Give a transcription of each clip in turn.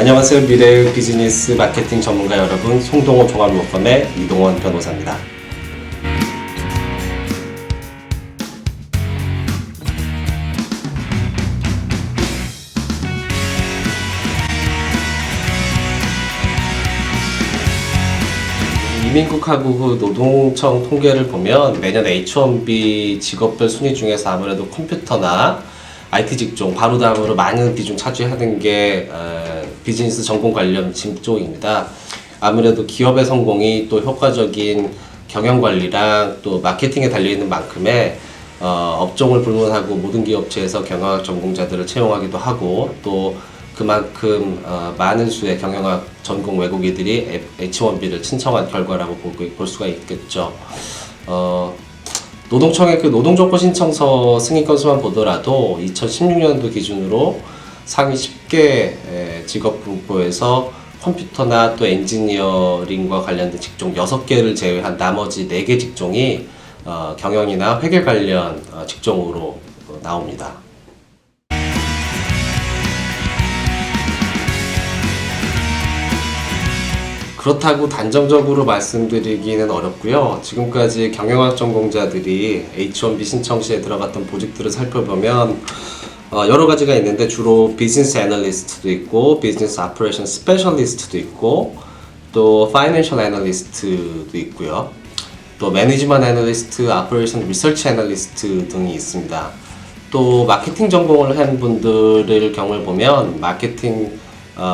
안녕하세요. 미래의 비즈니스 마케팅 전문가 여러분, 송동호 종합로펌의 이동원 변호사입니다. 이민국 하고 후 노동청 통계를 보면 매년 H1B 직업별 순위 중에서 아무래도 컴퓨터나 IT 직종 바로 다음으로 많은 비중 차지하는 게 비즈니스 전공 관련 직종입니다. 아무래도 기업의 성공이 또 효과적인 경영 관리랑 또 마케팅에 달려있는 만큼의 업종을 불문하고 모든 기업체에서 경영학 전공자들을 채용하기도 하고 또 그만큼 많은 수의 경영학 전공 외국인들이 H1B를 신청한 결과라고 볼 수가 있겠죠. 노동청의 그 노동조건 신청서 승인 건수만 보더라도 2016년도 기준으로 상위 10개 직업 분포에서 컴퓨터나 또 엔지니어링과 관련된 직종 6개를 제외한 나머지 4개 직종이 경영이나 회계 관련 직종으로 나옵니다. 그렇다고 단정적으로 말씀드리기는 어렵고요. 지금까지 경영학 전공자들이 H1B 신청 시에 들어갔던 보직들을 살펴보면 여러 가지가 있는데 주로 비즈니스 애널리스트도 있고 비즈니스 아퍼레이션 스페셜리스트도 있고 또 파이낸셜 애널리스트도 있고요. 또 매니지먼트 애널리스트, 아퍼레이션 리서치 애널리스트 등이 있습니다. 또 마케팅 전공을 한 분들의 경우를 보면 마케팅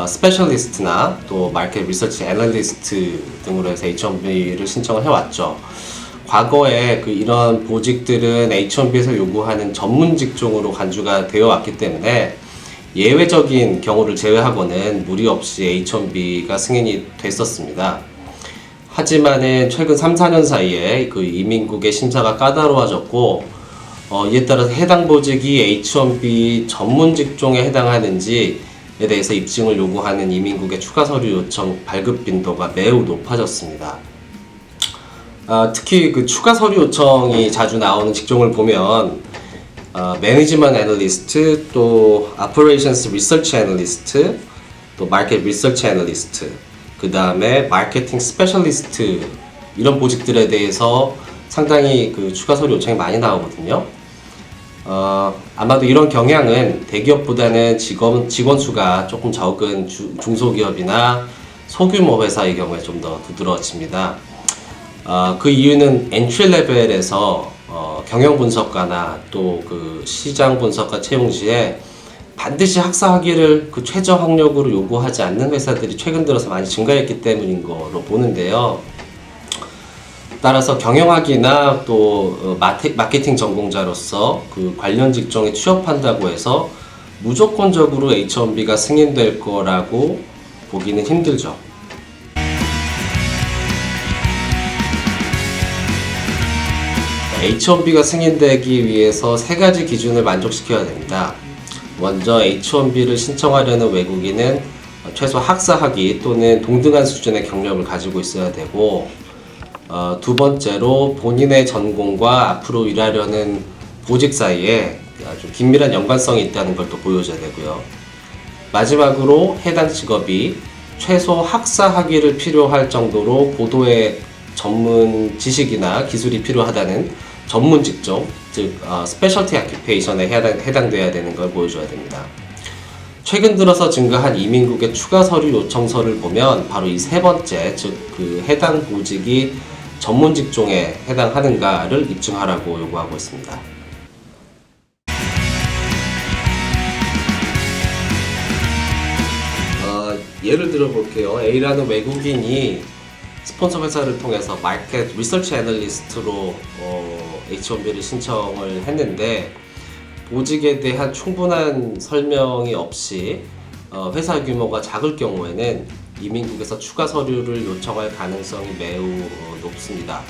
스페셜리스트나 또 마켓 리서치 애널리스트 등으로 해서 H1B를 신청을 해왔죠. 과거에 이런 보직들은 H1B에서 요구하는 전문 직종으로 간주가 되어 왔기 때문에 예외적인 경우를 제외하고는 무리 없이 H1B가 승인이 됐었습니다. 하지만은 최근 3, 4년 사이에 이민국의 심사가 까다로워졌고 이에 따라서 해당 보직이 H1B 전문 직종에 해당하는지 에 대해서 입증을 요구하는 이민국의 추가 서류 요청 발급 빈도가 매우 높아졌습니다. 특히 추가 서류 요청이 자주 나오는 직종을 보면 매니지먼트 애널리스트, 또 아퍼레이션스 리서치 애널리스트, 또 마켓 리서치 애널리스트, 그 다음에 마케팅 스페셜리스트 이런 보직들에 대해서 상당히 추가 서류 요청이 많이 나오거든요. 아마도 이런 경향은 대기업보다는 직원 수가 조금 적은 중소기업이나 소규모 회사의 경우에 좀 더 두드러집니다. 그 이유는 엔트리 레벨에서 경영 분석가나 또 시장 분석가 채용 시에 반드시 학사 학위를 최저 학력으로 요구하지 않는 회사들이 최근 들어서 많이 증가했기 때문인 거로 보는데요. 따라서 경영학이나 또 마케팅 전공자로서 관련 직종에 취업한다고 해서 무조건적으로 H1B가 승인될 거라고 보기는 힘들죠. H1B가 승인되기 위해서 3가지 기준을 만족시켜야 됩니다. 먼저 H1B를 신청하려는 외국인은 최소 학사 학위 또는 동등한 수준의 경력을 가지고 있어야 되고 두 번째로 본인의 전공과 앞으로 일하려는 보직 사이에 아주 긴밀한 연관성이 있다는 걸 또 보여줘야 되고요. 마지막으로 해당 직업이 최소 학사 학위를 필요할 정도로 고도의 전문 지식이나 기술이 필요하다는 전문 직종, 즉 스페셜티 아큐페이션에 해당돼야 되는 걸 보여줘야 됩니다. 최근 들어서 증가한 이민국의 추가 서류 요청서를 보면 바로 이 세 번째, 즉 해당 보직이 전문 직종에 해당하는가를 입증하라고 요구하고 있습니다. 예를 들어 볼게요. A라는 외국인이 스폰서 회사를 통해서 마켓 리서치 애널리스트로 H1B를 신청을 했는데 보직에 대한 충분한 설명이 없이 회사 규모가 작을 경우에는 이민국에서 추가 서류를 요청할 가능성이 매우 높습니다.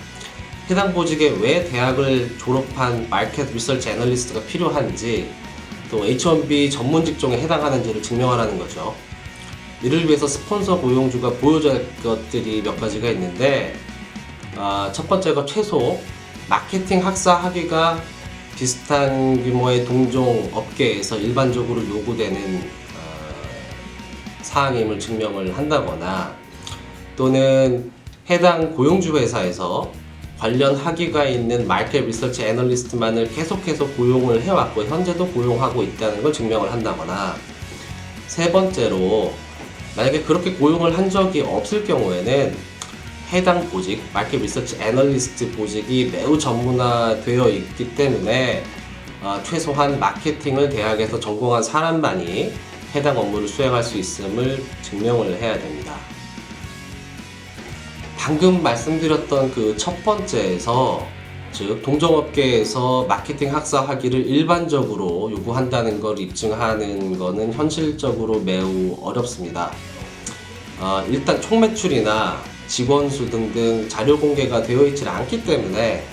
해당 보직에 왜 대학을 졸업한 마켓 리서치 애널리스트가 필요한지 또 H1B 전문 직종에 해당하는지를 증명하라는 거죠. 이를 위해서 스폰서 고용주가 보여줘야 할 것들이 몇 가지가 있는데 첫 번째가 최소 마케팅 학사 학위가 비슷한 규모의 동종 업계에서 일반적으로 요구되는 사항임을 증명을 한다거나, 또는 해당 고용주 회사에서 관련 학위가 있는 마켓 리서치 애널리스트만을 계속해서 고용을 해왔고 현재도 고용하고 있다는 걸 증명을 한다거나, 세 번째로 만약에 그렇게 고용을 한 적이 없을 경우에는 해당 보직, 마켓 리서치 애널리스트 보직이 매우 전문화되어 있기 때문에 최소한 마케팅을 대학에서 전공한 사람만이 해당 업무를 수행할 수 있음을 증명을 해야 됩니다. 방금 말씀드렸던 그 첫 번째에서, 즉 동종업계에서 마케팅 학사 학위를 일반적으로 요구한다는 걸 입증하는 것은 현실적으로 매우 어렵습니다. 일단 총매출이나 직원 수 등등 자료 공개가 되어 있지 않기 때문에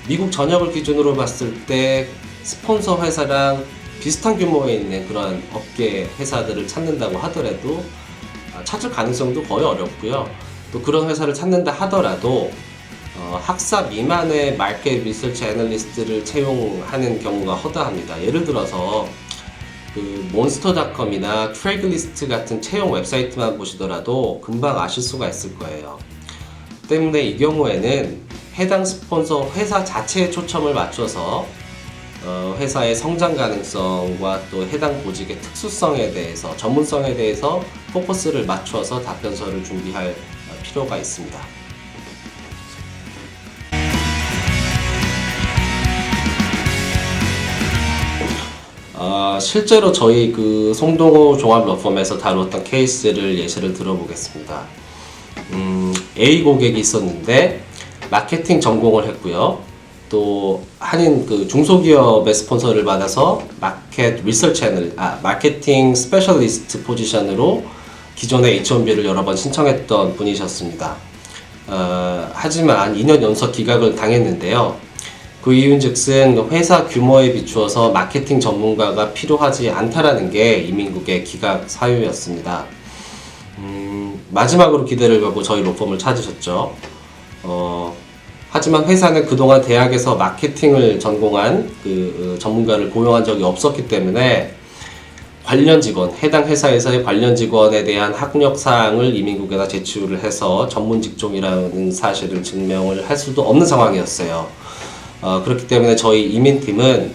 미국 전역을 기준으로 봤을 때 스폰서 회사랑 비슷한 규모에 있는 그런 업계 회사들을 찾는다고 하더라도 찾을 가능성도 거의 어렵고요. 또 그런 회사를 찾는다 하더라도 학사 미만의 마켓 리서치 애널리스트를 채용하는 경우가 허다합니다. 예를 들어서 그 몬스터닷컴이나 트랙리스트 같은 채용 웹사이트만 보시더라도 금방 아실 수가 있을 거예요. 때문에 이 경우에는 해당 스폰서 회사 자체에 초점을 맞춰서 회사의 성장 가능성과 또 해당 보직의 특수성에 대해서, 전문성에 대해서 포커스를 맞춰서 답변서를 준비할 필요가 있습니다. 실제로 저희 그 송동호 종합러펌에서 다루었던 케이스를 예시를 들어보겠습니다. A 고객이 있었는데 마케팅 전공을 했고요. 또 한인 그 중소기업의 스폰서를 받아서 마케팅 스페셜리스트 포지션으로 기존의 H1B를 여러 번 신청했던 분이셨습니다. 하지만 2년 연속 기각을 당했는데요. 그 이유인즉슨 회사 규모에 비추어서 마케팅 전문가가 필요하지 않다라는 게 이민국의 기각 사유였습니다. 마지막으로 기대를 걸고 저희 로펌을 찾으셨죠. 하지만 회사는 그동안 대학에서 마케팅을 전공한 그 전문가를 고용한 적이 없었기 때문에 관련 직원, 해당 회사에서의 관련 직원에 대한 학력 사항을 이민국에다 제출을 해서 전문 직종이라는 사실을 증명을 할 수도 없는 상황이었어요. 그렇기 때문에 저희 이민팀은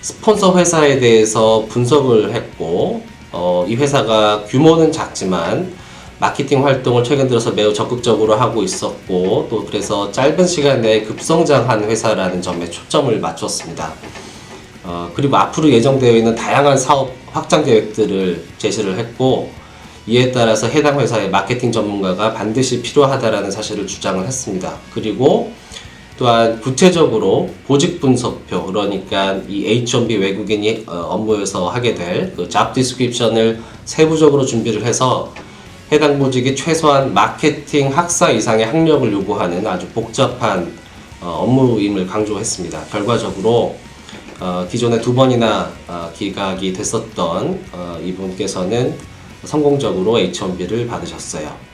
스폰서 회사에 대해서 분석을 했고, 이 회사가 규모는 작지만 마케팅 활동을 최근 들어서 매우 적극적으로 하고 있었고, 또 그래서 짧은 시간 내에 급성장한 회사라는 점에 초점을 맞췄습니다. 그리고 앞으로 예정되어 있는 다양한 사업 확장 계획들을 제시를 했고, 이에 따라서 해당 회사의 마케팅 전문가가 반드시 필요하다라는 사실을 주장을 했습니다. 그리고 또한 구체적으로 보직 분석표, 그러니까 이 H1B 외국인이 업무에서 하게 될 그 잡 디스크립션을 세부적으로 준비를 해서 해당 보직이 최소한 마케팅 학사 이상의 학력을 요구하는 아주 복잡한 업무임을 강조했습니다. 결과적으로 기존에 2번이나 기각이 됐었던 이분께서는 성공적으로 H1B를 받으셨어요.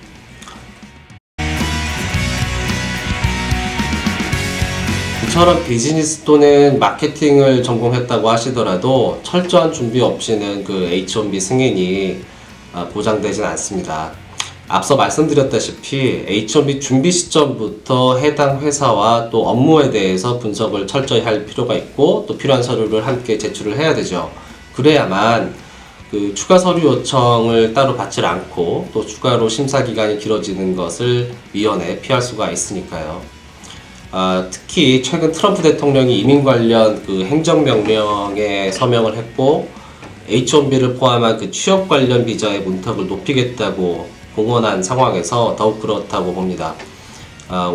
이처럼 비즈니스 또는 마케팅을 전공했다고 하시더라도 철저한 준비 없이는 그 H1B 승인이 보장되진 않습니다. 앞서 말씀드렸다시피 H1B 준비 시점부터 해당 회사와 또 업무에 대해서 분석을 철저히 할 필요가 있고, 또 필요한 서류를 함께 제출을 해야 되죠. 그래야만 그 추가 서류 요청을 따로 받지 않고 또 추가로 심사 기간이 길어지는 것을 미연에 피할 수가 있으니까요. 특히 최근 트럼프 대통령이 이민 관련 그 행정명령에 서명을 했고, H1B를 포함한 그 취업 관련 비자의 문턱을 높이겠다고 공언한 상황에서 더욱 그렇다고 봅니다.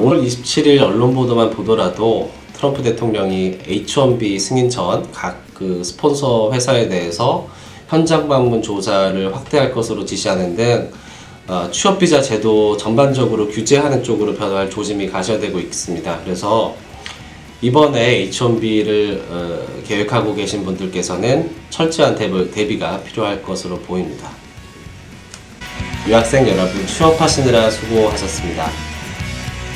오늘 27일 언론 보도만 보더라도 트럼프 대통령이 H1B 승인 전 각 그 스폰서 회사에 대해서 현장 방문 조사를 확대할 것으로 지시하는 등 취업 비자 제도 전반적으로 규제하는 쪽으로 변화할 조짐이 가셔되고 있습니다. 그래서 이번에 H1B를 계획하고 계신 분들께서는 철저한 대비가 필요할 것으로 보입니다. 유학생 여러분, 취업하시느라 수고하셨습니다.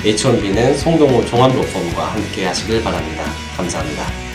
H1B는 송동호 종합로펌과 함께 하시길 바랍니다. 감사합니다.